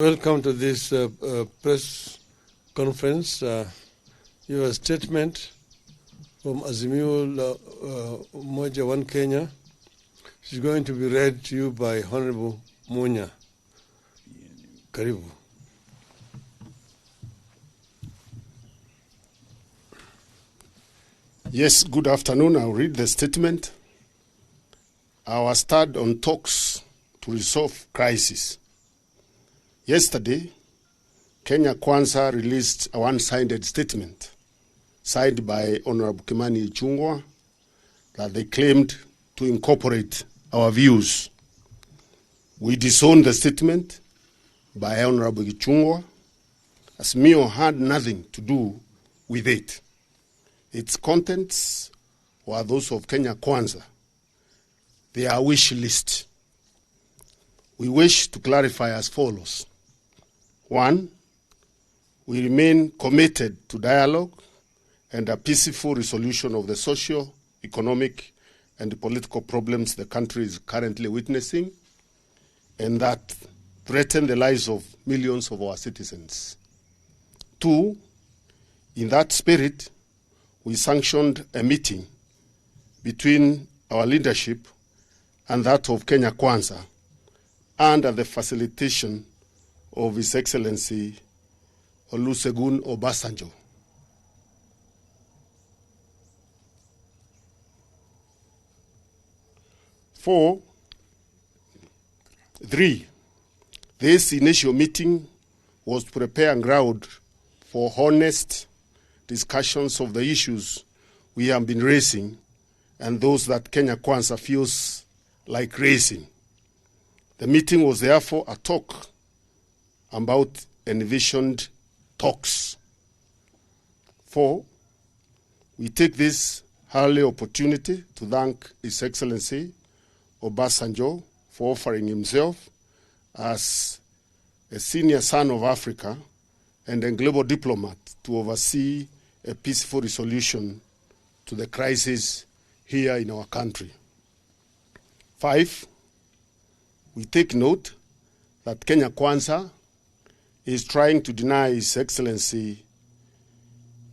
Welcome to this press conference. Your statement from Azimio Umoja One Kenya is going to be read to you by Honorable Munya. Karibu. Yes, good afternoon. I'll read the statement. Our stand on talks to resolve crisis. Yesterday, Kenya Kwanza released a one-sided statement signed by Honorable Kimani Ichung'wah that they claimed to incorporate our views. We disowned the statement by Honorable Ichung'wah. Azimio had nothing to do with it. Its contents were those of Kenya Kwanza. They are wish list. We wish to clarify as follows. 1, we remain committed to dialogue and a peaceful resolution of the social, economic, and political problems the country is currently witnessing and that threaten the lives of millions of our citizens. 2, in that spirit, we sanctioned a meeting between our leadership and that of Kenya Kwanza under the facilitation of His Excellency Olusegun Obasanjo. 3, this initial meeting was to prepare ground for honest discussions of the issues we have been raising and those that Kenya Kwanza feels like raising. The meeting was therefore a talk about envisioned talks. 4, we take this early opportunity to thank His Excellency Obasanjo for offering himself as a senior son of Africa and a global diplomat to oversee a peaceful resolution to the crisis here in our country. 5, we take note that Kenya Kwanza is trying to deny His Excellency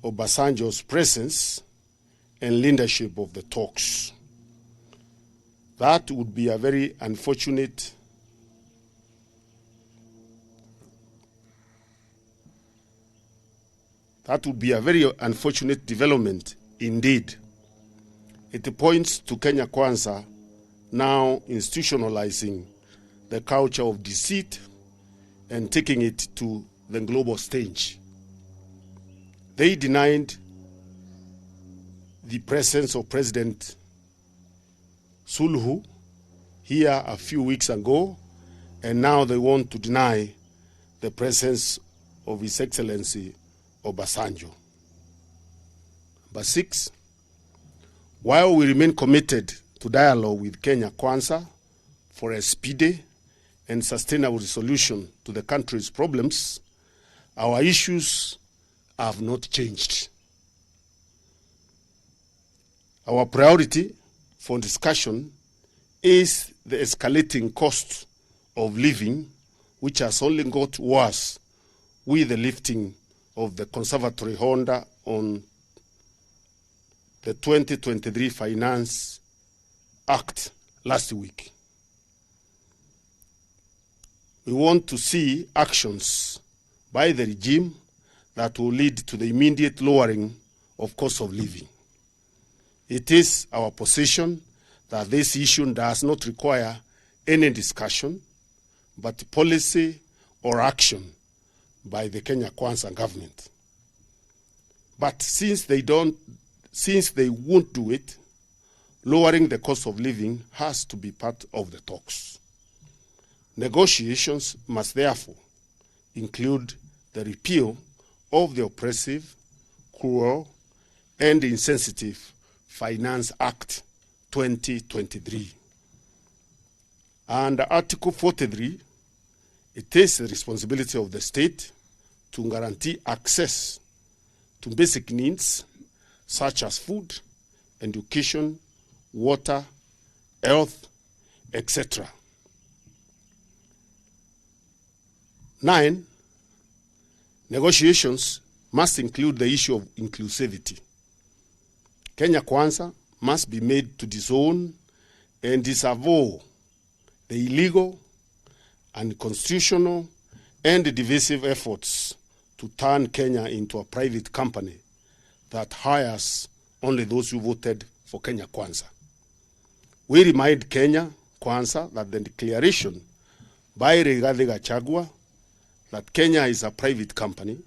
Obasanjo's presence and leadership of the talks. That would be a very unfortunate development indeed. It points to Kenya Kwanza now institutionalizing the culture of deceit and taking it to the global stage. They denied the presence of President Suluhu here a few weeks ago, and now they want to deny the presence of His Excellency Obasanjo. Number 6, while we remain committed to dialogue with Kenya Kwanza for a speedy and sustainable resolution to the country's problems, our issues have not changed. Our priority for discussion is the escalating cost of living, which has only got worse with the lifting of the conservatory order on the 2023 Finance Act last week. We want to see actions by the regime that will lead to the immediate lowering of cost of living. It is our position that this issue does not require any discussion, but policy or action by the Kenya Kwanza government. But since they won't do it, lowering the cost of living has to be part of the talks. Negotiations must therefore include the repeal of the oppressive, cruel, and insensitive Finance Act 2023. Under Article 43, it is the responsibility of the state to guarantee access to basic needs such as food, education, water, health, etc. 9, negotiations must include the issue of inclusivity. Kenya Kwanza must be made to disown and disavow the illegal, unconstitutional, and divisive efforts to turn Kenya into a private company that hires only those who voted for Kenya Kwanza. We remind Kenya Kwanza that the declaration by Rigathi Gachagua that Kenya is a private company,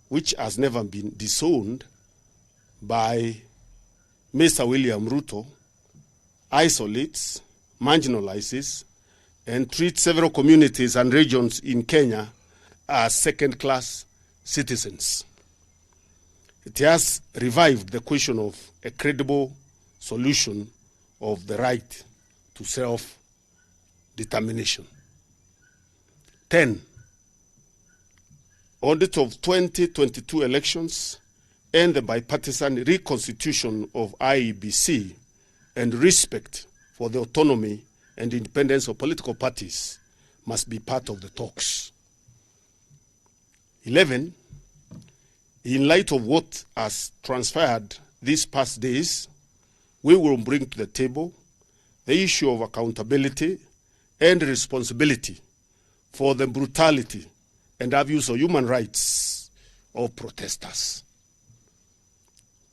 which has never been disowned by Mr. William Ruto, isolates, marginalizes, and treats several communities and regions in Kenya as second-class citizens. It has revived the question of a credible solution of the right to self-determination. 10, audit of 2022 elections and the bipartisan reconstitution of IEBC and respect for the autonomy and independence of political parties must be part of the talks. 11, in light of what has transpired these past days, we will bring to the table the issue of accountability and responsibility for the brutality and abuse of human rights of protesters.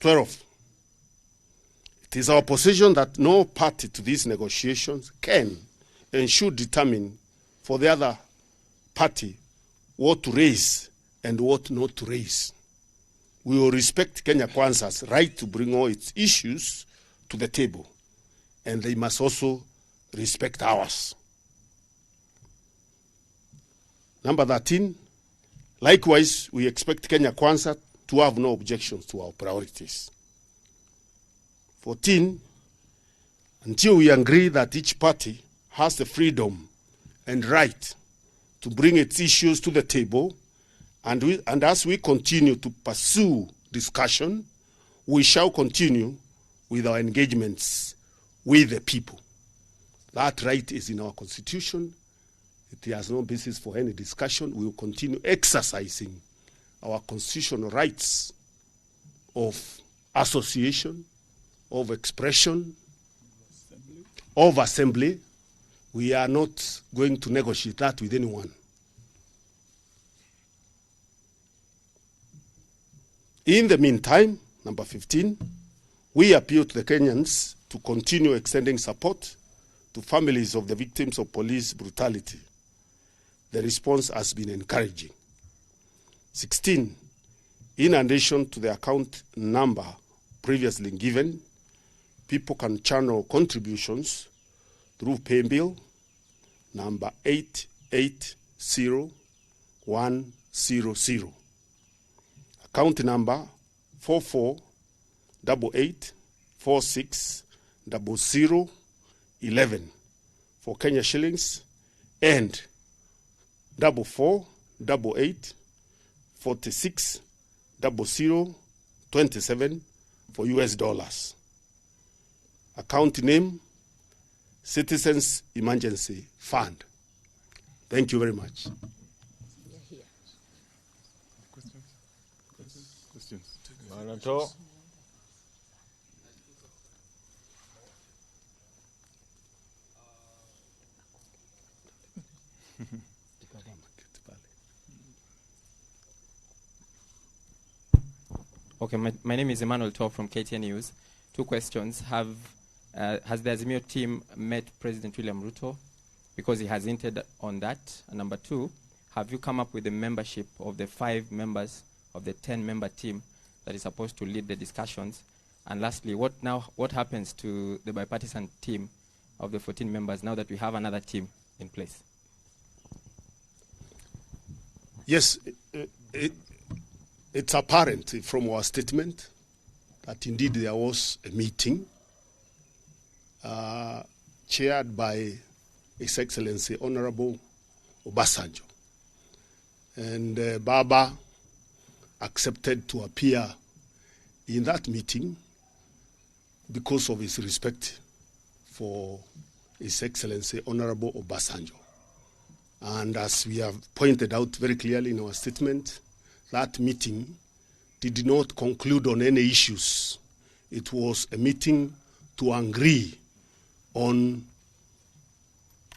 12, it is our position that no party to these negotiations can and should determine for the other party what to raise and what not to raise. We will respect Kenya Kwanza's right to bring all its issues to the table, and they must also respect ours. Number 13, likewise, we expect Kenya Kwanza to have no objections to our priorities. 14, until we agree that each party has the freedom and right to bring its issues to the table, and as we continue to pursue discussion, we shall continue with our engagements with the people. That right is in our constitution. It has no basis for any discussion. We will continue exercising our constitutional rights of association, of expression, of assembly. We are not going to negotiate that with anyone. In the meantime, number 15, we appeal to the Kenyans to continue extending support to families of the victims of police brutality. The response has been encouraging. 16, in addition to the account number previously given, people can channel contributions through pay bill number 880100. Account number 4488460011 for Kenya shillings and 4488460027 for US dollars. Account name, Citizens Emergency Fund. Thank you very much. Questions? Okay, my name is Emmanuel Tau from KTN News. 2 questions. Has the Azimio team met President William Ruto? Because he has hinted on that. And number 2, have you come up with the membership of the 5 members of the 10-member team that is supposed to lead the discussions? And lastly, what happens to the bipartisan team of the 14 members now that we have another team in place? Yes, it's apparent from our statement that indeed there was a meeting chaired by His Excellency Honorable Obasanjo. And Baba accepted to appear in that meeting because of his respect for His Excellency Honorable Obasanjo. And as we have pointed out very clearly in our statement, that meeting did not conclude on any issues. It was a meeting to agree on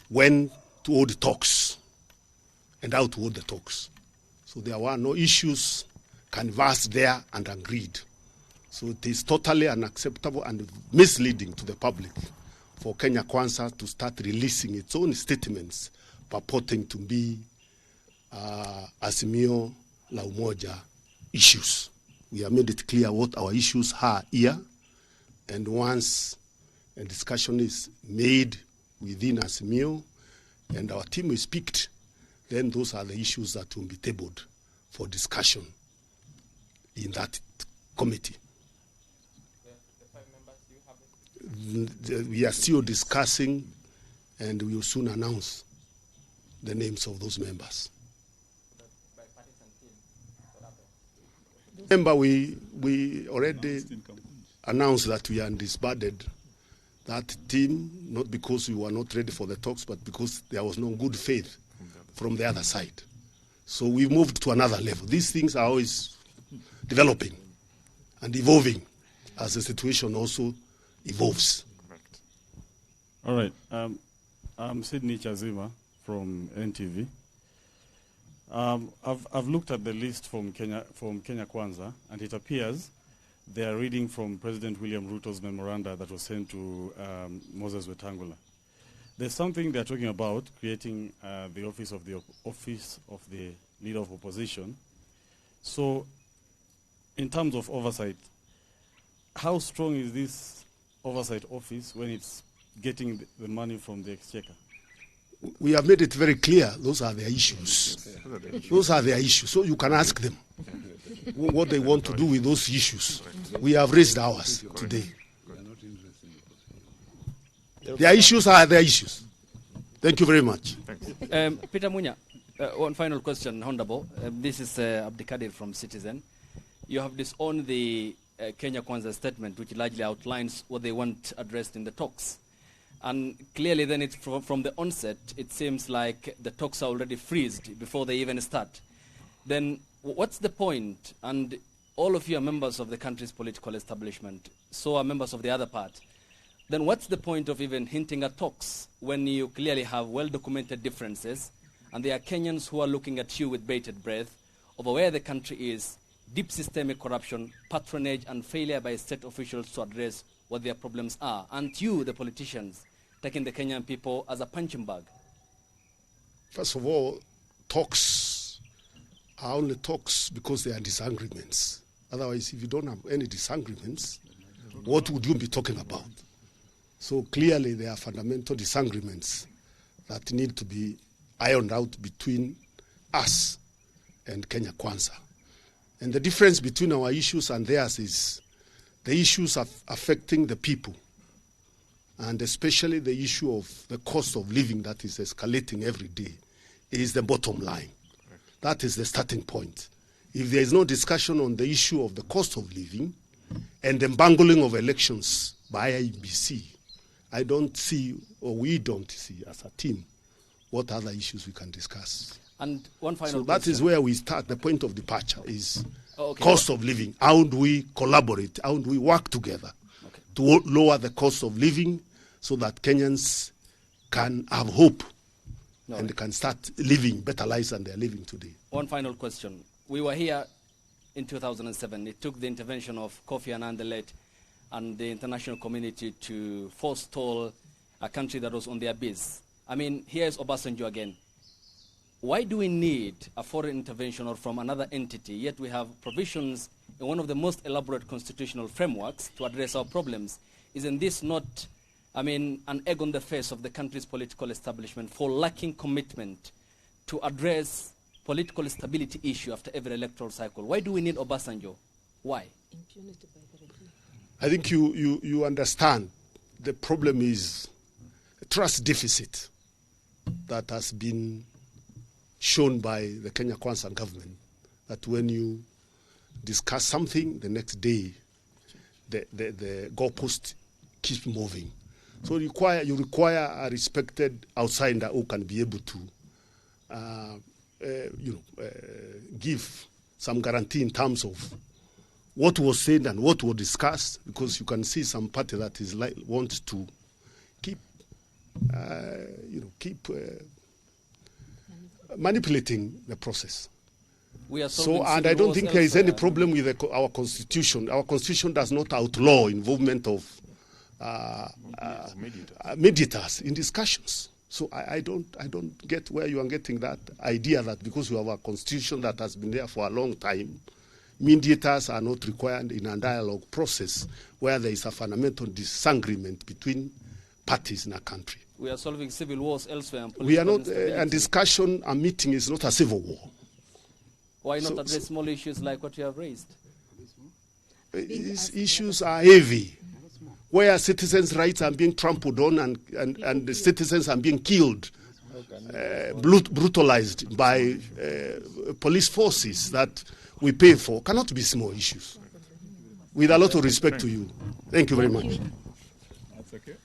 when to hold the talks and how to hold the talks. So there were no issues canvassed there and agreed. So it is totally unacceptable and misleading to the public for Kenya Kwanza to start releasing its own statements purporting to be Azimio la Umoja issues. We have made it clear what our issues are here, and once a discussion is made within Azimio and our team is picked, then those are the issues that will be tabled for discussion in that committee. The 5 members, you have it? We are still discussing, and we will soon announce the names of those members. The bipartisan team, what happened? Remember, we already announced that we are disbanded that team, not because we were not ready for the talks, but because there was no good faith from the other side. So we moved to another level. These things are always developing and evolving as the situation also evolves. Correct. All right. I'm Sydney Chazima from NTV. I've looked at the list from Kenya Kwanza, and it appears they are reading from President William Ruto's memoranda that was sent to Moses Wetangula. There's something they're talking about, creating the office of the leader of opposition. So, in terms of oversight, how strong is this oversight office when it's getting the money from the exchequer? We have made it very clear. Those are their issues. Those are their issues. So you can ask them what they want to do with those issues. We have raised ours today. Their issues are their issues. Thank you very much. Peter Munya, one final question, Honorable. This is Abdikadir from Citizen. You have disowned the Kenya Kwanza statement, which largely outlines what they want addressed in the talks. And clearly then it's from the onset, it seems like the talks are already freezed before they even start. Then what's the point? And all of you are members of the country's political establishment, so are members of the other part. Then what's the point of even hinting at talks when you clearly have well-documented differences and there are Kenyans who are looking at you with bated breath over where the country is, deep systemic corruption, patronage, and failure by state officials to address what their problems are. And you, the politicians, taking the Kenyan people as a punching bag? First of all, talks are only talks because they are disagreements. Otherwise, if you don't have any disagreements, what would you be talking about? So clearly there are fundamental disagreements that need to be ironed out between us and Kenya Kwanza. And the difference between our issues and theirs is the issues are affecting the people, and especially the issue of the cost of living that is escalating every day is the bottom line. That is the starting point. If there is no discussion on the issue of the cost of living and the bungling of elections by IEBC, I don't see, or we don't see as a team, what other issues we can discuss. And one final So that is where we start. The point of departure is cost of living. How do we collaborate? How do we work together to lower the cost of living so that Kenyans can have hope and can start living better lives than they're living today? One final question. We were here in 2007. It took the intervention of Kofi Annan the late and the international community to forestall a country that was on the abyss. I mean, here's Obasanjo again. Why do we need a foreign intervention or from another entity, yet we have provisions in one of the most elaborate constitutional frameworks to address our problems? Isn't this not, an egg on the face of the country's political establishment for lacking commitment to address political stability issue after every electoral cycle? Why do we need Obasanjo? Why? Impunity by the regime. I think you understand the problem is a trust deficit that has been shown by the Kenya Kwanza government, that when you discuss something, the next day the goalpost keeps moving. So you require a respected outsider who can be able to give some guarantee in terms of what was said and what was discussed, because you can see some party that is wants to keep manipulating the process. And I don't think there is any problem with our constitution. Our constitution does not outlaw involvement of mediators in discussions. So I don't get where you are getting that idea that because we have a constitution that has been there for a long time, mediators are not required in a dialogue process where there is a fundamental disagreement between parties in a country. We are solving civil wars elsewhere. We are not, and discussion, a meeting is not a civil war. Why not address small issues like what you have raised? These issues are heavy, where citizens' rights are being trampled on and the citizens are being killed, brutalized by police forces that we pay for, cannot be small issues. With a lot of respect to you. Thank you very much. That's okay.